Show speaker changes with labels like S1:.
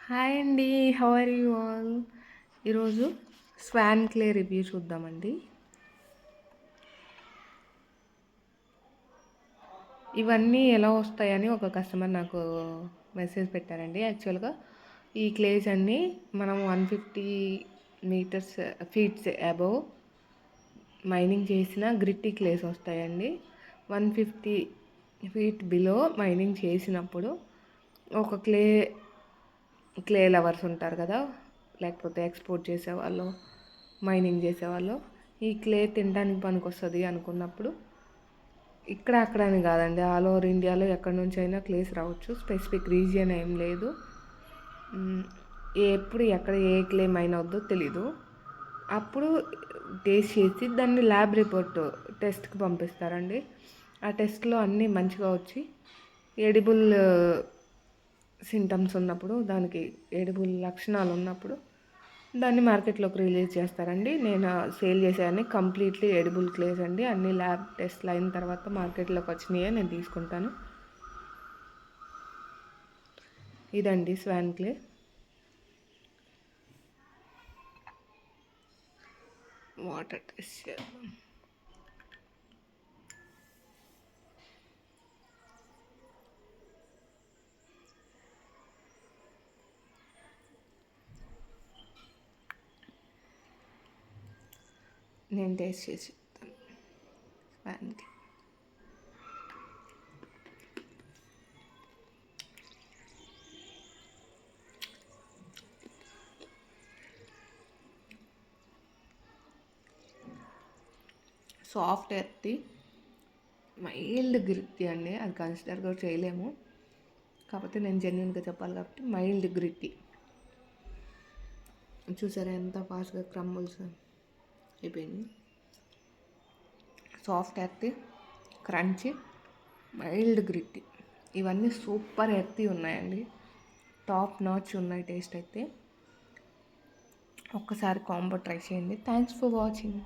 S1: Hi అండి. How are you all? ఈరోజు swan clay review చూద్దామండి. ఇవన్నీ ఎలా వస్తాయని ఒక కస్టమర్ నాకు మెసేజ్ పెట్టారండి. యాక్చువల్గా ఈ క్లేస్ అన్నీ మనం 150 మీటర్స్ ఫీట్స్ అబవ్ మైనింగ్ చేసిన గ్రిట్టి క్లేస్ వస్తాయండి. 150 ఫీట్ బిలో మైనింగ్ చేసినప్పుడు ఒక క్లే లవర్స్ ఉంటారు కదా, లేకపోతే ఎక్స్పోర్ట్ చేసేవాళ్ళు, మైనింగ్ చేసేవాళ్ళు, ఈ క్లే తినడానికి పనికొస్తుంది అనుకున్నప్పుడు ఇక్కడ అక్కడ అని కాదండి, ఆల్ ఓవర్ ఇండియాలో ఎక్కడి నుంచి అయినా క్లేస్ రావచ్చు. స్పెసిఫిక్ రీజియన్ ఏం లేదు. ఎప్పుడు ఎక్కడ ఏ క్లే మైన్ అవుద్దో తెలీదు. అప్పుడు టేస్ట్ చేసి దాన్ని ల్యాబ్ రిపోర్ట్ టెస్ట్కి పంపిస్తారండి. ఆ టెస్ట్లో అన్నీ మంచిగా వచ్చి ఎడిబుల్ సింటమ్స్ ఉన్నప్పుడు, దానికి ఎడిబుల్ లక్షణాలు ఉన్నప్పుడు దాన్ని మార్కెట్లోకి రిలీజ్ చేస్తారండి. నేను సేల్ చేసేవన్నీ కంప్లీట్లీ ఎడిబుల్ క్లేస్ అండి. అన్ని ల్యాబ్ టెస్ట్లు అయిన తర్వాత మార్కెట్లోకి వచ్చినాయే నేను తీసుకుంటాను. ఇదండి స్వాన్ క్లే. వాటర్ టెస్ట్ చేద్దాం. నేను టేస్ట్ చేసి చెప్తాను. Swan clay soft earthy, mild gritty అండి. అది కన్సిడర్ కూడా చేయలేము, కాకపోతే నేను జెన్యున్గా చెప్పాలి కాబట్టి మైల్డ్ గ్రిట్టి. చూసారా ఎంత ఫాస్ట్గా క్రంబుల్స్ అయిపోయింది. సాఫ్ట్ ఎర్తీ, క్రంచీ, మైల్డ్ గ్రిట్టి, ఇవన్నీ సూపర్ ఎర్తీ ఉన్నాయండి. టాప్ నాచ్ ఉన్నాయి టేస్ట్ అయితే. ఒక్కసారి కాంబో ట్రై చేయండి. Thanks for watching.